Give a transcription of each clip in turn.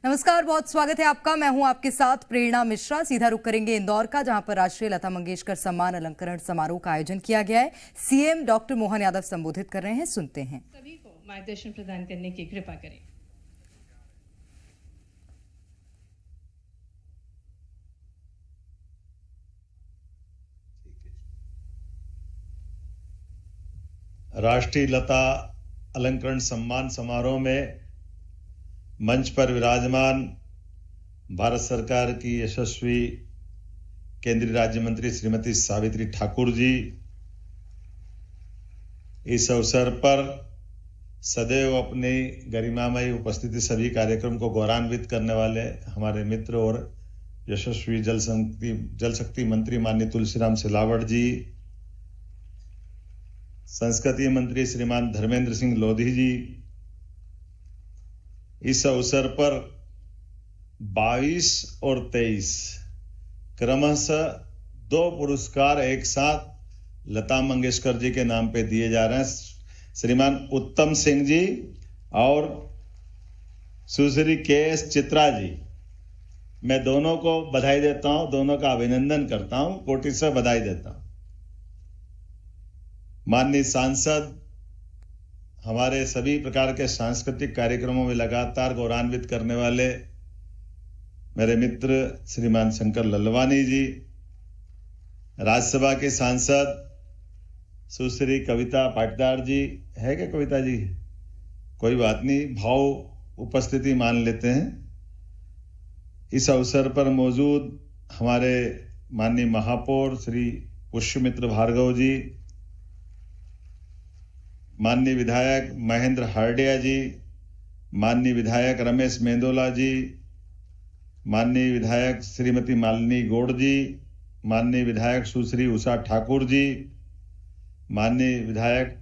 नमस्कार, बहुत स्वागत है आपका। मैं हूं आपके साथ प्रेरणा मिश्रा। सीधा रुख करेंगे इंदौर का, जहां पर राष्ट्रीय लता मंगेशकर सम्मान अलंकरण समारोह का आयोजन किया गया है। सीएम डॉक्टर मोहन यादव संबोधित कर रहे हैं, सुनते हैं। सभी को मार्गदर्शन प्रदान करने की कृपा करें। राष्ट्रीय लता अलंकरण सम्मान समारोह में मंच पर विराजमान भारत सरकार की यशस्वी केंद्रीय राज्य मंत्री श्रीमती सावित्री ठाकुर जी, इस अवसर पर सदैव अपनी गरिमामयी उपस्थिति सभी कार्यक्रम को गौरवान्वित करने वाले हमारे मित्र और यशस्वी जल शक्ति मंत्री माननीय तुलसीराम सिलावट जी, संस्कृति मंत्री श्रीमान धर्मेंद्र सिंह लोधी जी, इस अवसर पर 22 और 23 क्रमशः 2 पुरस्कार एक साथ लता मंगेशकर जी के नाम पे दिए जा रहे हैं। श्रीमान उत्तम सिंह जी और सुश्री के.एस. चित्रा जी, मैं दोनों को बधाई देता हूं, दोनों का अभिनंदन करता हूं, कोटि से बधाई देता हूं। माननीय सांसद हमारे सभी प्रकार के सांस्कृतिक कार्यक्रमों में लगातार गौरवान्वित करने वाले मेरे मित्र श्रीमान शंकर ललवानी जी, राज्यसभा के सांसद सुश्री कविता पाटीदार जी, है क्या कविता जी? कोई बात नहीं, भाव उपस्थिति मान लेते हैं। इस अवसर पर मौजूद हमारे माननीय महापौर श्री पुष्यमित्र भार्गव जी, माननीय विधायक महेंद्र हार्डिया जी, माननीय विधायक रमेश मेंदोला जी, माननीय विधायक श्रीमती मालिनी गौड़ जी, माननीय विधायक सुश्री उषा ठाकुर जी, माननीय विधायक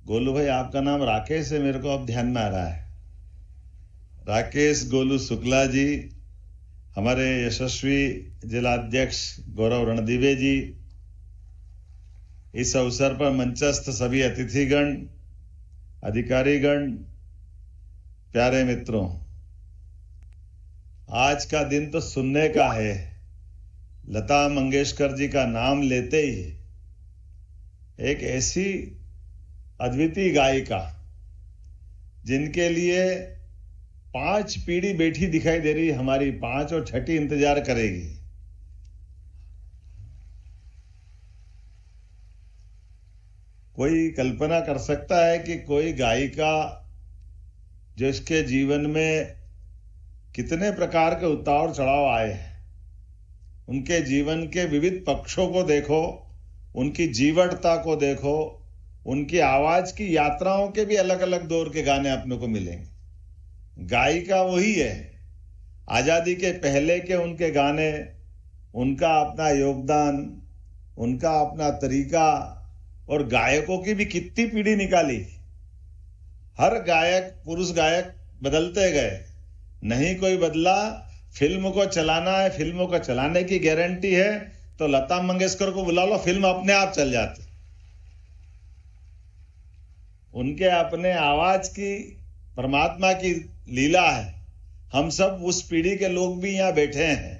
गोलू भाई, आपका नाम राकेश है, मेरे को अब ध्यान में आ रहा है, राकेश गोलू शुक्ला जी, हमारे यशस्वी जिलाध्यक्ष गौरव रणदीवे जी, इस अवसर पर मंचस्थ सभी अतिथिगण, अधिकारीगण, प्यारे मित्रों, आज का दिन तो सुनने का है। लता मंगेशकर जी का नाम लेते ही एक ऐसी अद्वितीय गायिका जिनके लिए 5 पीढ़ी बैठी दिखाई दे रही, हमारी 5 और 6ठी इंतजार करेगी। कोई कल्पना कर सकता है कि कोई गायिका जो इसके जीवन में कितने प्रकार के उतार चढ़ाव आए हैं, उनके जीवन के विविध पक्षों को देखो, उनकी जीवटता को देखो, उनकी आवाज की यात्राओं के भी अलग अलग दौर के गाने अपने को मिलेंगे। गायिका वही है, आजादी के पहले के उनके गाने, उनका अपना योगदान, उनका अपना तरीका, और गायकों की भी कितनी पीढ़ी निकाली। हर गायक, पुरुष गायक बदलते गए, नहीं कोई बदला। फिल्म को चलाना है, फिल्मों को चलाने की गारंटी है तो लता मंगेशकर को बुला लो, फिल्म अपने आप चल जाती। उनके अपने आवाज की परमात्मा की लीला है। हम सब उस पीढ़ी के लोग भी यहाँ बैठे हैं।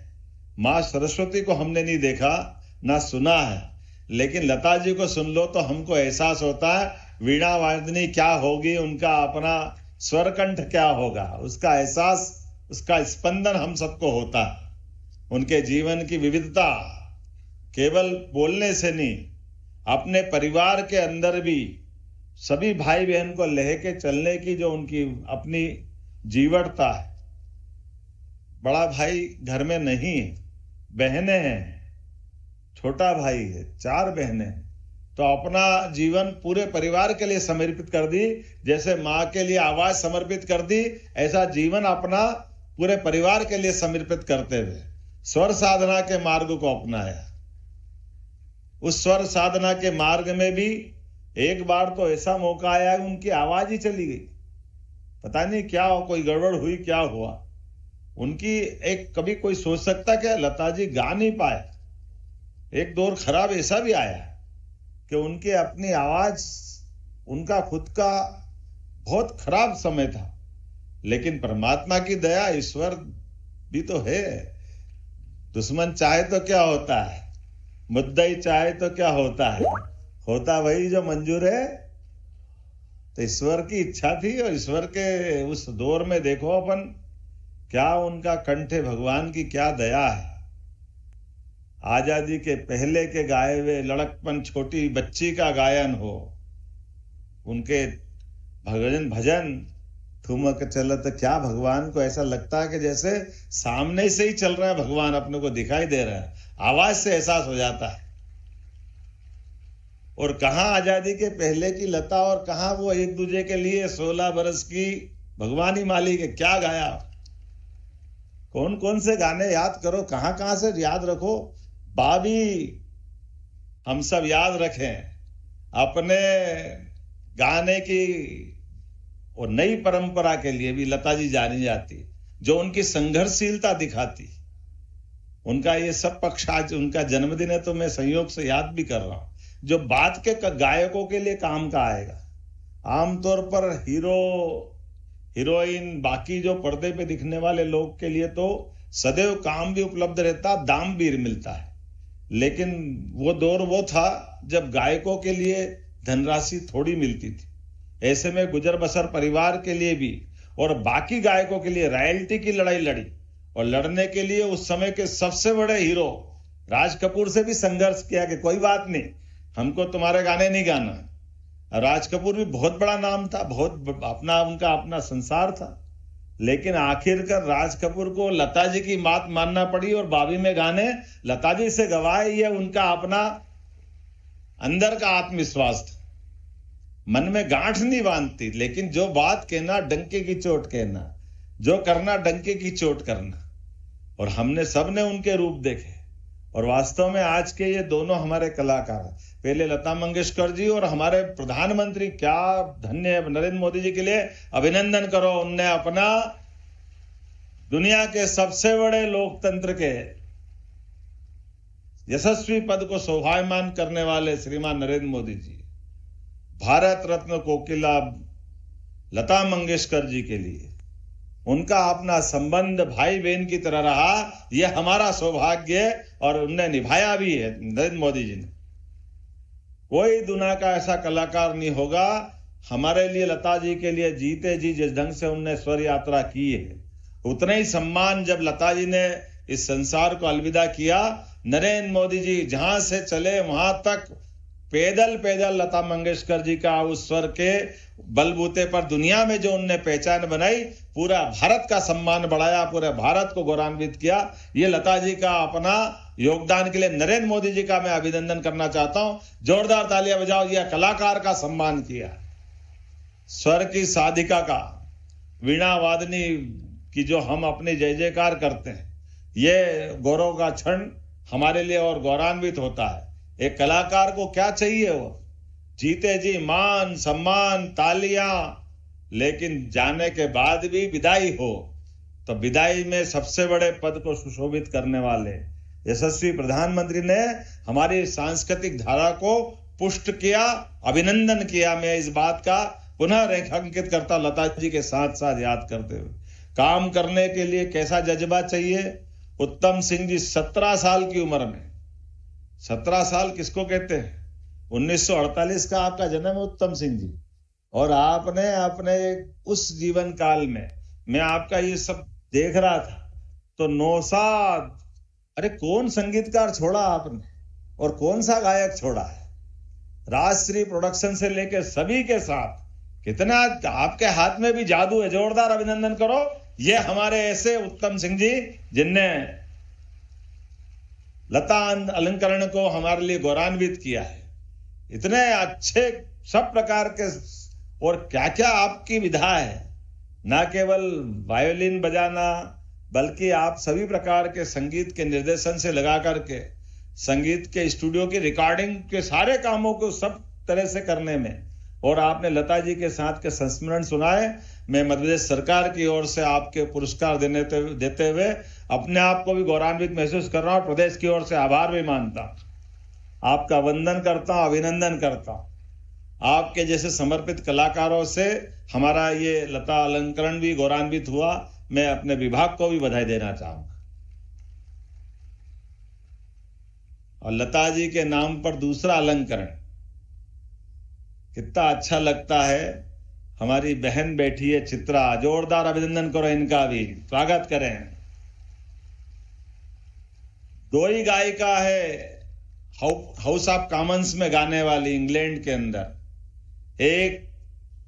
माँ सरस्वती को हमने नहीं देखा ना सुना है, लेकिन लता जी को सुन लो तो हमको एहसास होता है वीणा वादनी क्या होगी, उनका अपना स्वरकंठ क्या होगा, उसका एहसास, उसका स्पंदन हम सबको होता है। उनके जीवन की विविधता केवल बोलने से नहीं, अपने परिवार के अंदर भी सभी भाई बहन को लेके चलने की जो उनकी अपनी जीवटता है। बड़ा भाई घर में नहीं, बहनें हैं, छोटा भाई है, 4 बहनें, तो अपना जीवन पूरे परिवार के लिए समर्पित कर दी। जैसे माँ के लिए आवाज समर्पित कर दी, ऐसा जीवन अपना पूरे परिवार के लिए समर्पित करते हुए स्वर साधना के मार्ग को अपनाया। उस स्वर साधना के मार्ग में भी एक बार तो ऐसा मौका आया, उनकी आवाज ही चली गई, पता नहीं क्या हो, कोई गड़बड़ हुई, क्या हुआ उनकी। एक कभी कोई सोच सकता क्या लता जी गा नहीं पाए? एक दौर खराब ऐसा भी आया कि उनके अपनी आवाज, उनका खुद का बहुत खराब समय था, लेकिन परमात्मा की दया, ईश्वर भी तो है। दुश्मन चाहे तो क्या होता है, मुद्दई चाहे तो क्या होता है, होता वही जो मंजूर है। तो ईश्वर की इच्छा थी और ईश्वर के उस दौर में देखो अपन, क्या उनका कंठ है, भगवान की क्या दया है। आजादी के पहले के गाए हुए लड़कपन छोटी बच्ची का गायन हो, उनके भजन ठुमक चलत, क्या भगवान को ऐसा लगता है कि जैसे सामने से ही चल रहा है, भगवान अपने को दिखाई दे रहा है, आवाज से एहसास हो जाता है। और कहां आजादी के पहले की लता और कहां वो एक दूजे के लिए 16 बरस की भगवान ही मालिक है, क्या गाया। कौन कौन से गाने याद करो, कहां कहां से याद रखो, बाबी हम सब याद रखें अपने गाने की। और नई परंपरा के लिए भी लता जी जानी जाती, जो उनकी संघर्षशीलता दिखाती। उनका ये सब पक्ष आज उनका जन्मदिन है, तो मैं संयोग से याद भी कर रहा हूं, जो बाद के गायकों के लिए काम का आएगा। आमतौर पर हीरो हीरोइन बाकी जो पर्दे पे दिखने वाले लोग के लिए तो सदैव काम भी उपलब्ध रहता, दाम भी मिलता है। लेकिन वो दौर वो था जब गायकों के लिए धनराशि थोड़ी मिलती थी। ऐसे में गुजर बसर परिवार के लिए भी और बाकी गायकों के लिए रॉयल्टी की लड़ाई लड़ी। और लड़ने के लिए उस समय के सबसे बड़े हीरो राज कपूर से भी संघर्ष किया कि कोई बात नहीं, हमको तुम्हारे गाने नहीं गाना। राज कपूर भी बहुत बड़ा नाम था, बहुत उनका अपना संसार था। लेकिन आखिरकार राज कपूर को लता जी की बात मानना पड़ी और बाबी में गाने लता जी से गवाए। ये उनका अपना अंदर का आत्मविश्वास था, मन में गांठ नहीं बांधती, लेकिन जो बात कहना डंके की चोट कहना, जो करना डंके की चोट करना। और हमने सबने उनके रूप देखे। और वास्तव में आज के ये दोनों हमारे कलाकार, पहले लता मंगेशकर जी और हमारे प्रधानमंत्री, क्या धन्य है नरेंद्र मोदी जी के लिए अभिनंदन करो। उनने अपना दुनिया के सबसे बड़े लोकतंत्र के यशस्वी पद को शोभायमान करने वाले श्रीमान नरेंद्र मोदी जी, भारत रत्न कोकिला लता मंगेशकर जी के लिए उनका अपना संबंध भाई बहन की तरह रहा। यह हमारा सौभाग्य है और उनने निभाया भी है नरेंद्र मोदी जी ने। कोई दुनिया का ऐसा कलाकार नहीं होगा हमारे लिए, लता जी के लिए जीते जी जिस ढंग से उनने स्वर यात्रा की है, उतना ही सम्मान जब लता जी ने इस संसार को अलविदा किया, नरेंद्र मोदी जी जहां से चले वहां तक पैदल पैदल लता मंगेशकर जी का उस स्वर के बलबूते पर दुनिया में जो उनने पहचान बनाई, पूरा भारत का सम्मान बढ़ाया, पूरे भारत को गौरवान्वित किया। ये लता जी का अपना योगदान के लिए नरेंद्र मोदी जी का मैं अभिनंदन करना चाहता हूं। जोरदार तालियां बजाओ, यह कलाकार का सम्मान किया। स्वर की साधिका का, वीणा वादनी की जो हम अपने जय जयकार करते हैं, ये गौरव का क्षण हमारे लिए और गौरवान्वित होता है। एक कलाकार को क्या चाहिए, वो जीते जी मान सम्मान तालियां, लेकिन जाने के बाद भी विदाई हो, तो विदाई में सबसे बड़े पद को सुशोभित करने वाले यशस्वी प्रधानमंत्री ने हमारी सांस्कृतिक धारा को पुष्ट किया, अभिनंदन किया। मैं इस बात का पुनः रेखांकित करता लता जी के साथ साथ याद करते हुए, काम करने के लिए कैसा जज्बा चाहिए। उत्तम सिंह जी 17 साल की उम्र में, 17 साल किसको कहते हैं, 1948 का आपका जन्म है उत्तम सिंह जी, और आपने अपने उस जीवन काल में, मैं आपका ये सब देख रहा था तो नौशाद, अरे कौन संगीतकार छोड़ा आपने और कौन सा गायक छोड़ा है। राजश्री प्रोडक्शन से लेकर सभी के साथ कितना आपके हाथ में भी जादू है। जोरदार अभिनंदन करो। ये हमारे ऐसे उत्तम सिंह जी जिनने लता अलंकरण को हमारे लिए गौरवान्वित किया है। इतने अच्छे सब प्रकार के, और क्या क्या आपकी विधा है, ना केवल वायोलिन बजाना बल्कि आप सभी प्रकार के संगीत के निर्देशन से लगा करके संगीत के स्टूडियो की रिकॉर्डिंग के सारे कामों को सब तरह से करने में, और आपने लता जी के साथ के संस्मरण सुनाए। मैं मध्य प्रदेश सरकार की ओर से आपके पुरस्कार देते हुए अपने आप को भी गौरवान्वित महसूस कर रहा हूं, प्रदेश की ओर से आभार भी मानता, आपका वंदन करता हूं, अभिनंदन करता हूं। आपके जैसे समर्पित कलाकारों से हमारा ये लता अलंकरण भी गौरवान्वित हुआ। मैं अपने विभाग को भी बधाई देना चाहूंगा। और लता जी के नाम पर दूसरा अलंकरण कितना अच्छा लगता है। हमारी बहन बैठी है चित्रा, जोरदार अभिनंदन करो इनका भी, स्वागत करें। दो ही गायिका है हाउस ऑफ कॉमन्स में गाने वाली इंग्लैंड के अंदर। एक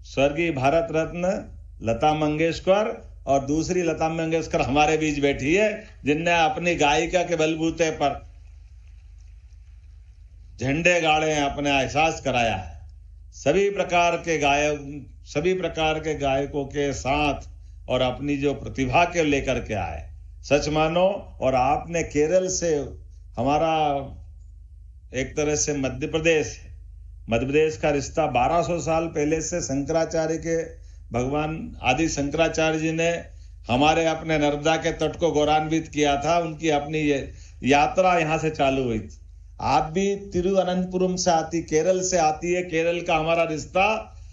स्वर्गीय भारत रत्न लता मंगेशकर और दूसरी लता मंगेशकर हमारे बीच बैठी है, जिनने अपनी गायिका के बलबूते पर झंडे गाड़े हैं, अपने एहसास कराया है। सभी प्रकार के गायकों के साथ और अपनी जो प्रतिभा के लेकर के आए, सच मानो। और आपने केरल से, हमारा एक तरह से मध्य प्रदेश का रिश्ता 1200 साल पहले से शंकराचार्य के, भगवान आदि शंकराचार्य जी ने हमारे अपने नर्मदा के तट को गौरवान्वित किया था। उनकी अपनी यात्रा यहाँ से चालू हुई थी। आप भी तिरुवनंतपुरम से आती, केरल से आती है। केरल का हमारा रिश्ता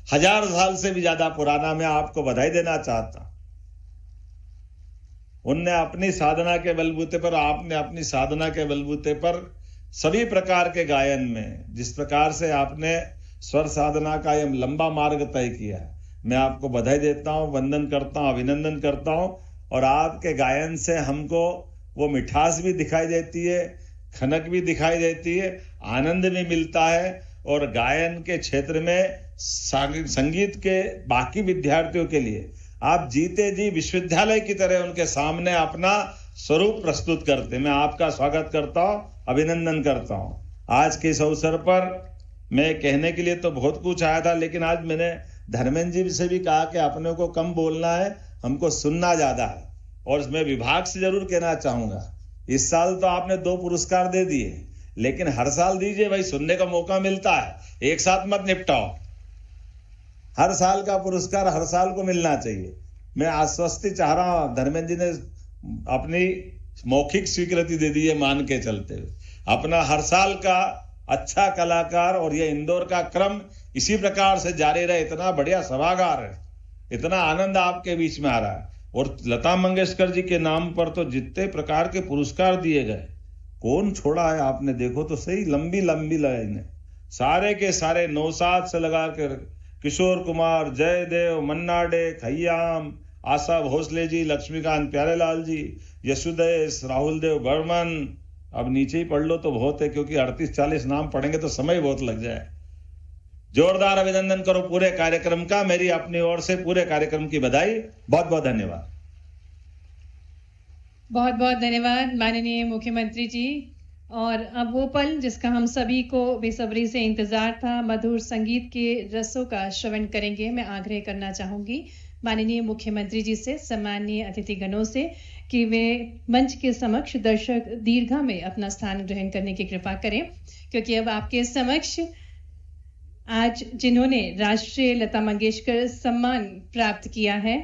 1000 साल से भी ज्यादा पुराना। मैं आपको बधाई देना चाहता। उनने अपनी साधना के बलबूते पर, आपने अपनी साधना के बलबूते पर सभी प्रकार के गायन में जिस प्रकार से आपने स्वर साधना का यह लंबा मार्ग तय किया, मैं आपको बधाई देता हूं, वंदन करता हूं, अभिनंदन करता हूं। और आपके गायन से हमको वो मिठास भी दिखाई देती है, खनक भी दिखाई देती है, आनंद भी मिलता है। और गायन के क्षेत्र में संगीत के बाकी विद्यार्थियों के लिए आप जीते जी विश्वविद्यालय की तरह उनके सामने अपना स्वरूप प्रस्तुत करते। मैं आपका स्वागत करता हूं, अभिनंदन करता हूं। आज के इस अवसर पर मैं कहने के लिए तो बहुत कुछ आया था, लेकिन आज मैंने धर्मेंद्र जी से भी कहा कि अपने को कम बोलना है, हमको सुनना ज्यादा है। और मैं विभाग से जरूर कहना चाहूंगा, इस साल तो आपने 2 पुरस्कार दे दिए, लेकिन हर साल दीजिए भाई, सुनने का मौका मिलता है, एक साथ मत निपटाओ। हर साल का पुरस्कार हर साल को मिलना चाहिए। मैं आश्वस्ति चाह रहा हूं, धर्मेंद्र जी ने अपनी मौखिक स्वीकृति दे दी है, मान के चलते हुए अपना हर साल का अच्छा कलाकार। और ये इंदौर का क्रम इसी प्रकार से जारी रहे। इतना बढ़िया सभागार है, इतना आनंद आपके बीच में आ रहा है। और लता मंगेशकर जी के नाम पर तो जितने प्रकार के पुरस्कार दिए गए, कौन छोड़ा है आपने? देखो तो सही, लंबी लंबी लाइन है। सारे के सारे नौसाद से लगा कर किशोर कुमार, जयदेव, मन्ना डे, खय्याम, आशा भोसले जी, लक्ष्मीकांत प्यारेलाल जी, यशुदेश, राहुल देव बर्मन। अब नीचे ही पढ़ लो तो बहुत है, क्योंकि 38-40 नाम पढ़ेंगे तो समय बहुत लग जाए। जोरदार अभिनंदन करो पूरे कार्यक्रम का। मेरी अपनी ओर से पूरे कार्यक्रम की बधाई। बहुत बहुत धन्यवाद। बहुत बहुत धन्यवाद माननीय मुख्यमंत्री जी। और अब वो पल जिसका हम सभी को बेसब्री से इंतजार था, मधुर संगीत के रसों का श्रवण करेंगे। मैं आग्रह करना चाहूंगी माननीय मुख्यमंत्री जी से, सम्मानीय अतिथिगणों से, कि वे मंच के समक्ष दर्शक दीर्घा में अपना स्थान ग्रहण करने की कृपा करें, क्योंकि अब आपके समक्ष आज जिन्होंने राष्ट्रीय लता मंगेशकर सम्मान प्राप्त किया है,